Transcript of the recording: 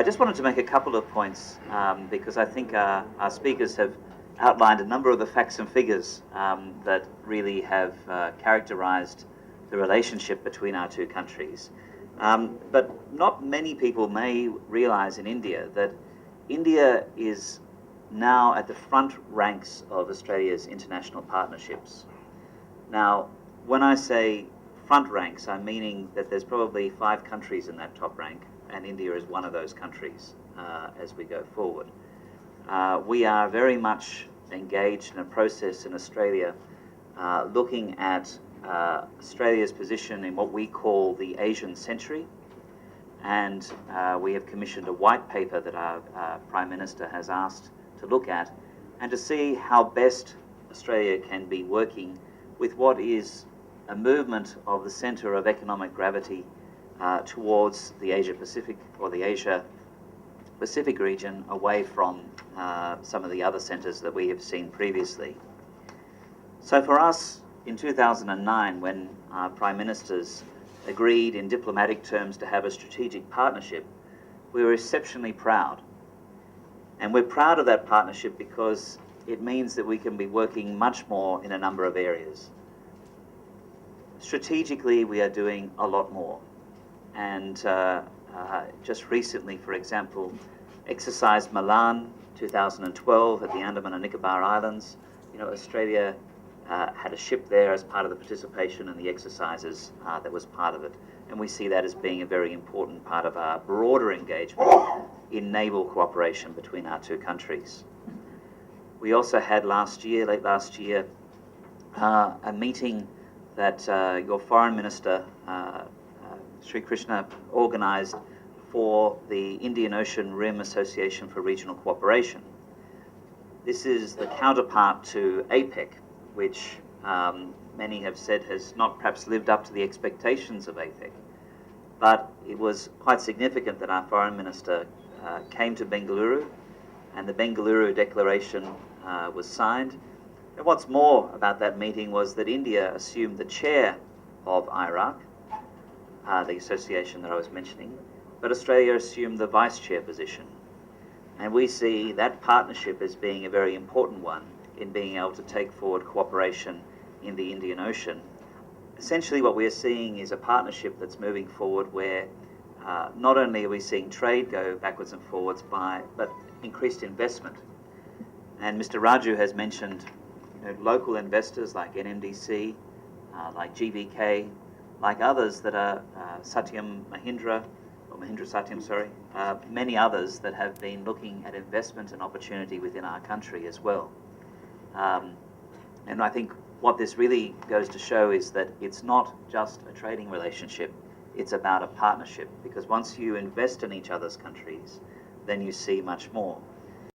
I just wanted to make a couple of points because I think our speakers have outlined a number of the facts and figures that really have characterized the relationship between our two countries. But not many people may realize in India that India is now at the front ranks of Australia's international partnerships. Now, when I say front ranks, I'm meaning that there's probably 5 countries in that top rank, and India is one of those countries as we go forward. We are very much engaged in a process in Australia looking at Australia's position in what we call the Asian century, and we have commissioned a white paper that our Prime Minister has asked to look at and to see how best Australia can be working with what is a movement of the centre of economic gravity towards the Asia-Pacific or the Asia-Pacific region, away from some of the other centres that we have seen previously. So for us, in 2009, when our Prime Ministers agreed in diplomatic terms to have a strategic partnership, we were exceptionally proud. And we're proud of that partnership because it means that we can be working much more in a number of areas. Strategically, we are doing a lot more. And just recently, for example, Exercise Milan 2012 at the Andaman and Nicobar Islands, Australia had a ship there as part of the participation in the exercises that was part of it. And we see that as being a very important part of our broader engagement in naval cooperation between our two countries. We also had late last year, a meeting that your Foreign Minister, Sri Krishna, organised for the Indian Ocean Rim Association for Regional Cooperation. This is the counterpart to APEC, which many have said has not perhaps lived up to the expectations of APEC. But it was quite significant that our Foreign Minister came to Bengaluru, and the Bengaluru Declaration was signed. And what's more about that meeting was that India assumed the chair of IRAC, the association that I was mentioning, but Australia assumed the vice chair position. And we see that partnership as being a very important one in being able to take forward cooperation in the Indian Ocean. Essentially what we are seeing is a partnership that's moving forward where not only are we seeing trade go backwards and forwards but increased investment. And Mr. Raju has mentioned local investors like NMDC, like GVK, like others that are Mahindra Satyam, many others that have been looking at investment and opportunity within our country as well. And I think what this really goes to show is that it's not just a trading relationship, it's about a partnership, because once you invest in each other's countries, then you see much more.